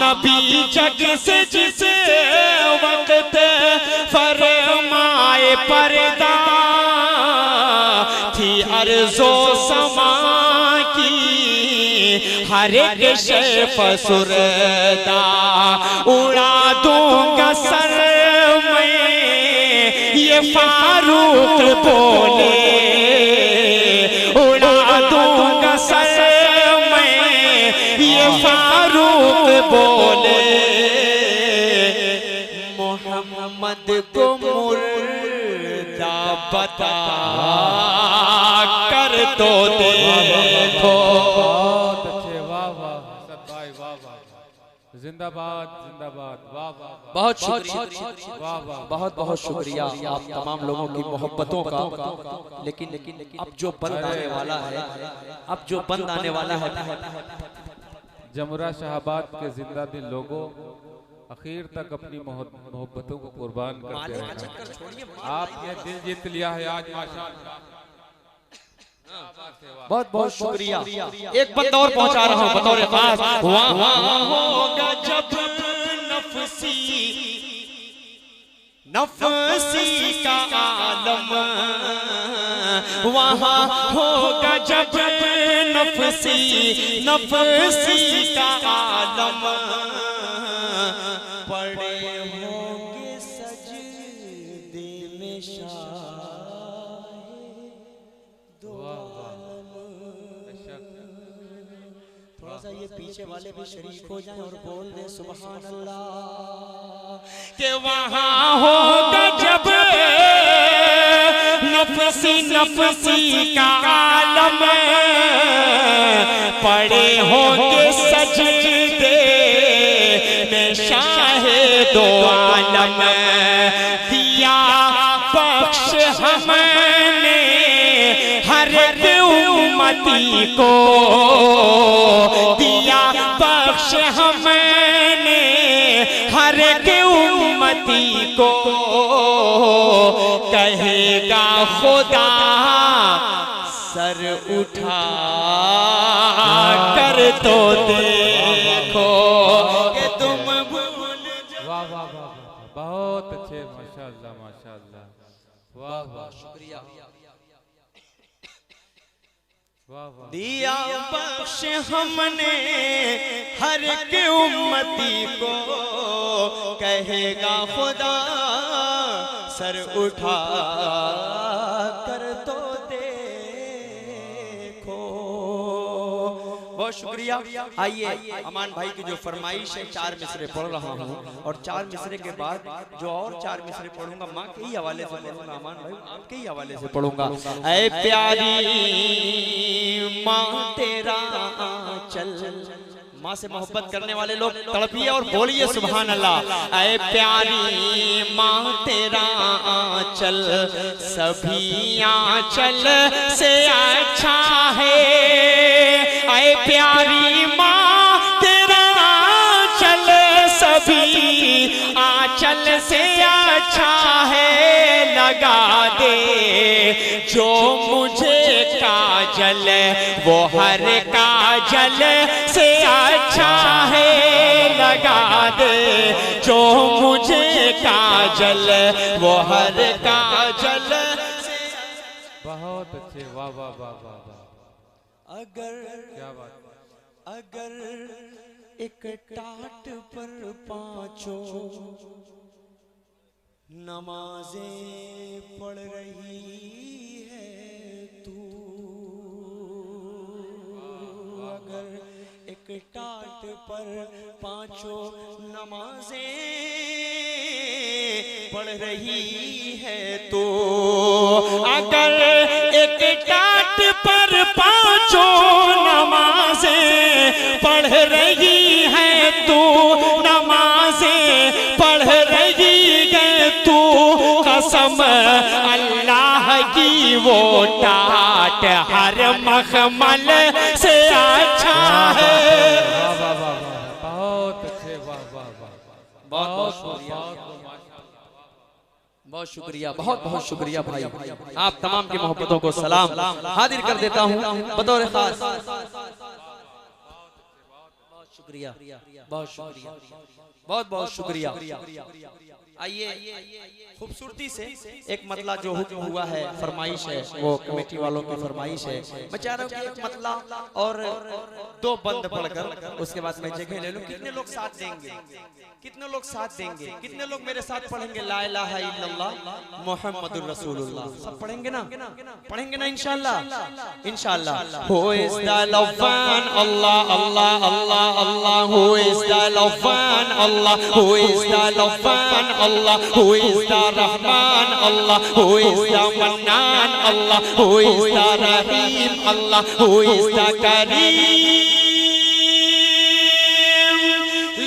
नबी जग से जिस वक्त फरमाए पर्दा, थी अर्ज़ो समा की हर एक शे फसुरदा, उड़ा दूंगा सर में ये फारूक बोले, उड़ा दूंगा सर में ये फारूक बोले, मोहम्मद को मुर्दा बता कर तो देखो। बहुत अच्छे, वाह वाह सद भाई, वाह वाह, जिंदाबाद जिंदाबाद, वाह वाह, बहुत शुक्रिया, वाह वाह, बहुत बहुत शुक्रिया आप तमाम लोगों की मोहब्बतों का। लेकिन अब जो बंद आने वाला है, अब जो बंद आने वाला है, जमुरा शाहबाद के जिंदा दिल लोगों आखिर तक अपनी मोहब्बतों को कुर्बान करते हैं। आपने दिल जीत लिया है आज माशाअल्लाह, बहुत बहुत शुक्रिया। एक बंद और पहुंचा रहा हूं बतौर खास, वहां होगा जब नफसी का आलम, वहाँ होगा जब नफसी नफसी का आलम, पड़े होंगे सजदे में थोड़ा सा ये पीछे वाले भी शरीक हो जाएं और बोल दे सुभान अल्लाह। के वहाँ होगा जब नफसी नफसी का आलम, पड़े होंगे सजदे में शाहे दो आलम, दिया बख्श हमने हर उम्मती को, दिया बख्श हमने हर उम्मती को, कहेगा खुदा सर उठा कर तो देखो कि तुम भूल जाओ। वाह वाह वाह, बहुत अच्छे, माशाअल्लाह माशाअल्लाह, वाह वाह, शुक्रिया। वाह वाह, दिया बख्श हमने हर एक उम्मती को, कहेगा खुदा सर उठा कर तो देखो। बहुत शुक्रिया। आइए अमान भाई की जो फरमाइश है 4 मिसरे पढ़ रहा हूँ, और 4 मिसरे के बाद जो और 4 मिसरे पढ़ूंगा माँ के ही हवाले से पढ़ूंगा, अमान भाई आपके ही हवाले से पढ़ूंगा। ऐ प्यारी माँ तेरा चल, माँ से मोहब्बत करने वाले लोग तड़पिए और बोलिए सुभान अल्लाह। ऐ प्यारी माँ तेरा आंचल सभी आंचल से अच्छा है, ऐ प्यारी माँ तेरा आंचल सभी आंचल से अच्छा है, लगा दे जो मुझे काजल वो हर काजल से अच्छा है, लगा दे जो मुझे काजल वो हर काजल से। बहुत अच्छे, वाह वाह वाह वाह वाह, अगर क्या बात, अगर एक टाट पर पांचों नमाजें पढ़ रही है तू, अगर एक टाट पर पांचों नमाजें पढ़ रही है तो, अगर एक टाट पर पांचों नमाजें पढ़ रही है तू, नमाजें पढ़ रही है तू, कसम अल्लाह की वो टाट हर मखमल से अच्छा है। वाह वाह वाह वाह, बहुत अच्छे, वाह वाह वाह, बहुत शुक्रिया, बहुत शुक्रिया, बहुत बहुत शुक्रिया भाई। आप तमाम की मोहब्बतों को सलाम हाजिर कर देता हूँ बतौर खास। बहुत शुक्रिया, बहुत शुक्रिया, बहुत बहुत शुक्रिया। आइए खूबसूरती से एक मतला जो हुक्म हुआ है, फरमाइश है, वो कमेटी वालों की फरमाइश है। मैं चाह रहा हूँ कि एक मतला और 2 बंद पढ़कर उसके बाद मैं जगह ले लूं। कितने लोग साथ देंगे, कितने लोग साथ देंगे, कितने लोग मेरे साथ पढ़ेंगे ला इलाहा इल्लल्लाह मुहम्मदुर रसूलुल्लाह? सब पढ़ेंगे ना, पढ़ेंगे ना इंशाअल्लाह, इंशाअल्लाह। हु इज द लव्वान Allah Allah Allah Allah, who is the लव्वान अल्लाह, हु इज द लव्वान Allah, who is the Rahman Allah, who is the Mannan Allah, who is the Rahim Allah, who is the Karim.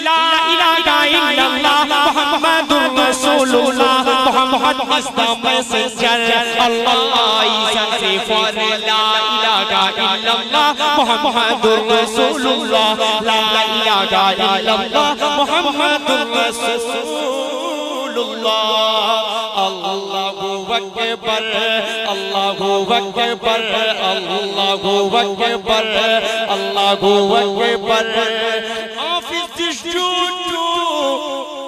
ला इलाहा इल्लल्लाह मुहम्मदुर रसूलुल्लाह, Muhammad is the messenger, Allah is the for. ला इलाहा इल्लल्लाह मुहम्मदुर रसूलुल्लाह, ला इलाहा इल्लल्लाह मुहम्मदुर रसूलुल्लाह। अल्लाहु अकबर, अल्लाहु अकबर, अल्लाहु अकबर, अल्लाहु अकबर।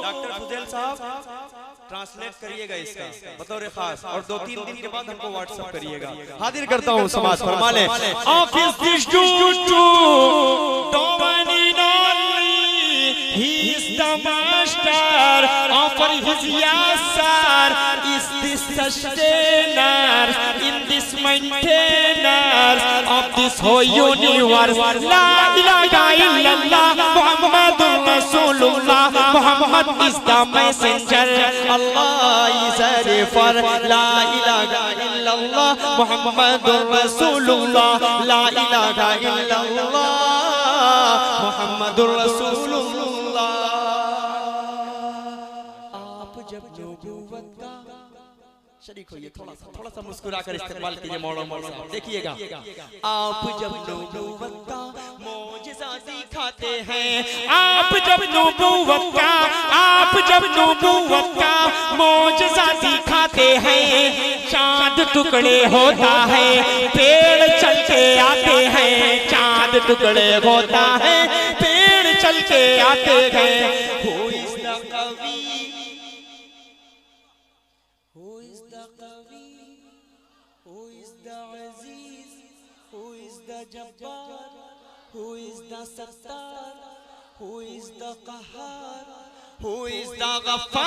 डॉक्टर फुजैल साहब ट्रांसलेट ट्रांसलेट करिएगा इसका बतौर खास, और 2-3 दिन के बाद हमको व्हाट्सएप करिएगा। हाजिर करता हूँ समाज फरमा ले। Office this he is the master, offer his yasar, is this sustainer, in this maintainer of this whole universe. La ilaha illallah, Muhammadur Rasulullah, Muhammad is the messenger, Allah is a refer. La ilaha illallah, Muhammadur Rasulullah, la ilaha illallah, Muhammadur Rasulullah। शरीक होइए, थोड़ा सा मुस्कुराकर इस्तेमाल कीजिए मौलाना साहब। देखिएगा, आप जब नबूवत का मौजिज़ा दिखाते हैं, आप जब नबूवत का मौजिज़ा दिखाते हैं, चांद टुकड़े होता है, पेड़ चल के आते हैं, चांद टुकड़े होता है, पेड़ चल के आते हैं। Jabbar, who is the Sattar, who is the Qahhar, who is the Ghaffar?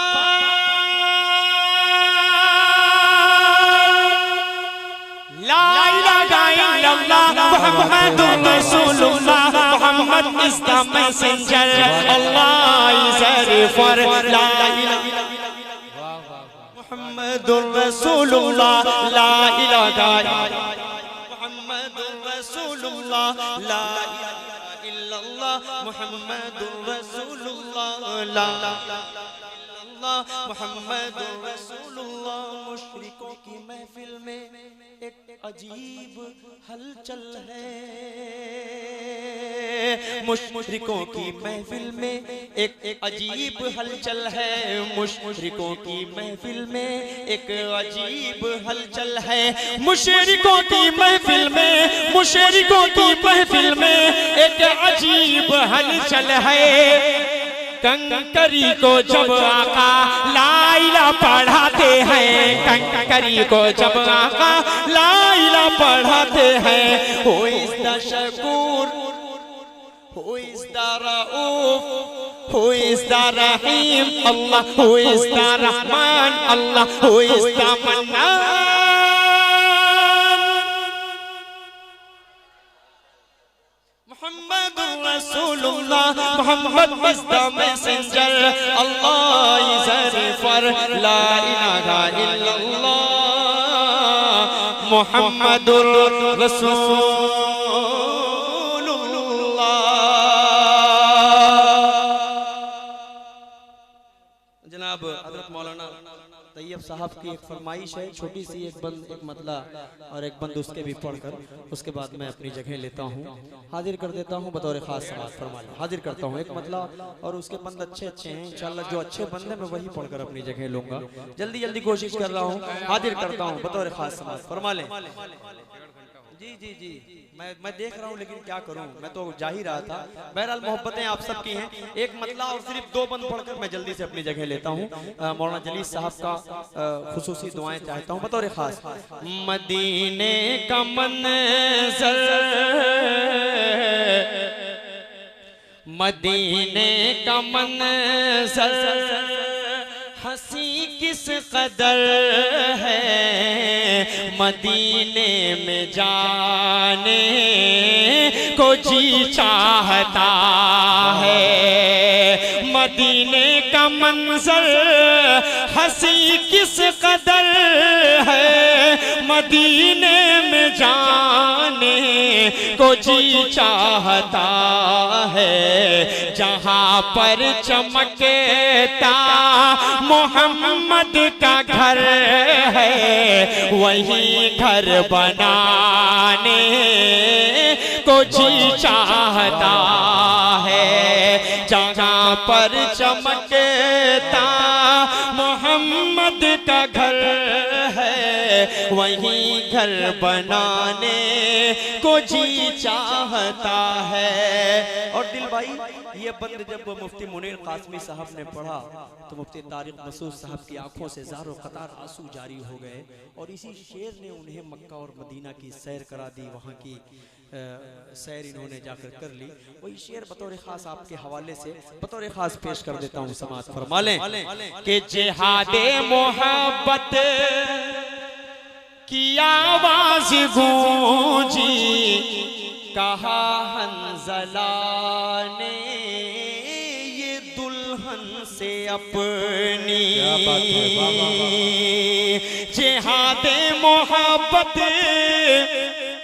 La ilaha illallah, Muhammadur Rasulullah, Muhammad is the messenger, Allah is a refer. La ilaha illallah, Muhammadur Rasulullah, la ilaha Rasulullah, la ilaha illallah, Muhammadur Rasulullah, la ilaha illallah, Muhammadur Rasulullah। मुशरिकों की महफिल में एक अजीब हलचल है, मुशरिकों की महफिल में एक अजीब हलचल है, मुशरिकों की महफिल में एक अजीब हलचल है, मुशरिकों की महफिल में, मुशरिकों की महफिल में एक अजीब हलचल है। कंकरी को जब आका ला इलाहा पढ़ाते हैं, कंकरी को जब आका ला इलाहा पढ़ाते हैं, Who is the Shakur, who is the Rauf, who is the Rahim, Allah, who is the Rahman, Allah, who is the Mannan. Muhammadur Rasulullah, Muhammad is the messenger, Allah is a refer. La ilaha illallah, Muhammadur Rasulullah। जनाब हज़रत मौलाना तैयब साहब की एक फरमाइश है, छोटी सी एक बंद एक मतला और एक बंद उसके भी पढ़कर उसके बाद मैं अपनी जगह लेता हूँ, हाजिर कर देता हूँ बतौर खास समाज फरमाइश। हाजिर करता हूँ एक मतला और उसके बंद अच्छे हैं इंशाल्लाह, जो अच्छे बंद है मैं वही पढ़कर अपनी जगह लूंगा, जल्दी जल्दी कोशिश कर रहा हूँ, हाजिर करता हूँ बतौर खास समाज फरमा लें। जी जी जी, मैं देख रहा हूँ लेकिन क्या करूँ, मैं तो जा ही रहा था। बहरहाल मोहब्बतें आप सबकी हैं, एक मतला और सिर्फ 2 बंद पढ़कर मैं जल्दी से अपनी जगह लेता हूँ। मौलाना जलीस साहब का खुसूसी दुआएं चाहता हूँ बतौर खास। मदीने का मंज़र, मदीने का मंज़र हंसी किस कदर है, मदीने में जाने को जी चाहता है, मदीने का मंजर हंसी किस कदर है, मदीने में जाने को जी चाहता है, जहाँ पर चमकता मोहम्मद का घर है, वही घर बनाने को जी चाहता है, जहाँ पर चमकता मोहम्मद का घर है, वहीं घर बनाने को जी चाहता है। और दिल भाई ये बंद जब मुफ्ती मुनीर कासमी साहब ने पढ़ा तो मुफ्ती तारिक मसूद साहब की आंखों से ज़ारो कतार आंसू जारी हो गए और इसी शेर ने उन्हें मक्का और मदीना की सैर करा दी, वहाँ की सैर इन्होंने जाकर कर ली। वही शेर बतौर खास आपके हवाले से बतौर खास पेश कर देता हूँ, समाज फरमा लें कि जिहादे मोहब्बत की आवाज गूंजी, कहा हंज़ला ने ये दुल्हन से अपनी। जिहादे मोहब्बत,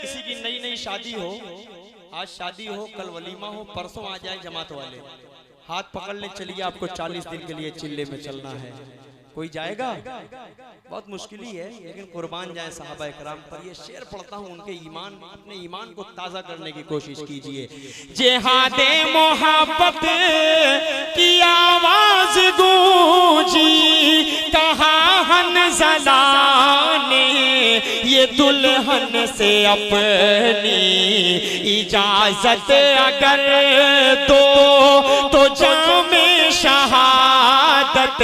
किसी की नई नई शादी हो, आज शादी हो, कल वलीमा हो, परसों आ जाए जमात वाले, हाथ पकड़ ले चलिए आपको 40 दिन के लिए चिल्ले में चलना है, कोई जाएगा? बहुत मुश्किल ही है, लेकिन कुर्बान जाए सहाबा इकराम पर। ये शेर पढ़ता हूँ, उनके ईमान, अपने ईमान को ताज़ा करने की कोशिश कीजिए। जिहादे मोहब्बत की आवाज गूंजी, कहा हंज़ला ने ये दुल्हन से अपनी इजाजत अगर दो तो जामे शहादत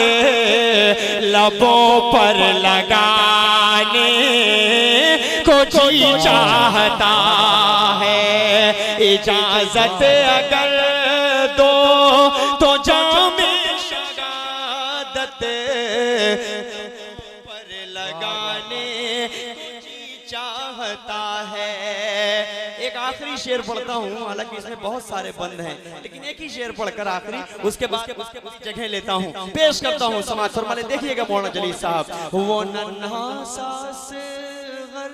लबों पर लगाने को जी चाहता है। इजाजत अगर दो तो जामे शहादत पर लगाने चाहता है। एक आखिरी शेर पढ़ता हूँ, हालांकि इसमें बहुत सारे बंद हैं, लेकिन एक ही शेर पढ़कर आखिरी, उसके बाद जगह लेता हूँ, पेश करता हूँ समाज फरमाने। देखिएगा मौलाना जलील साहब, वो नन्हा सा सिग़र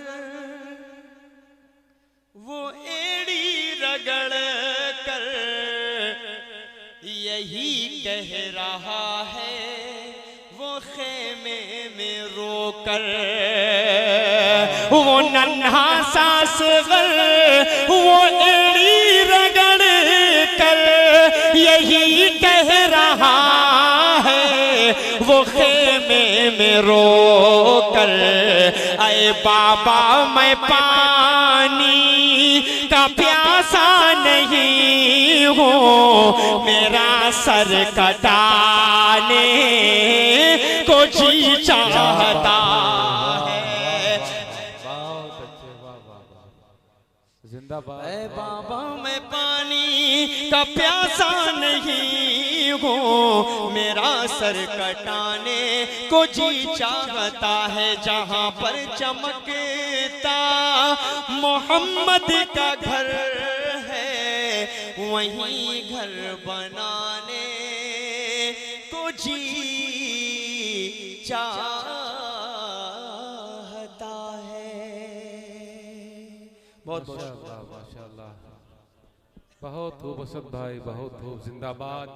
वो एड़ी रगड़ कर यही कह रहा है, वो खेमे में रोकर। वो नन्हा सा सिग़र वो एड़ी रगड़ कर यही कह रहा है, वो खेमे में रोकर। अरे बाबा मैं पानी का प्यासा नहीं हूँ, मेरा सर कटाने को जी चाहता है। जिंदाबाद। बाबा मैं पानी का प्यासा नहीं हूँ, मेरा सर कटाने को जी चाहता है। जहाँ पर चमकता मोहम्मद का घर है, वहीं घर बनाने को जी चाहता है। बहुत बहुत माशाअल्लाह, बहुत खूब असद भाई, बहुत खूब, जिंदाबाद।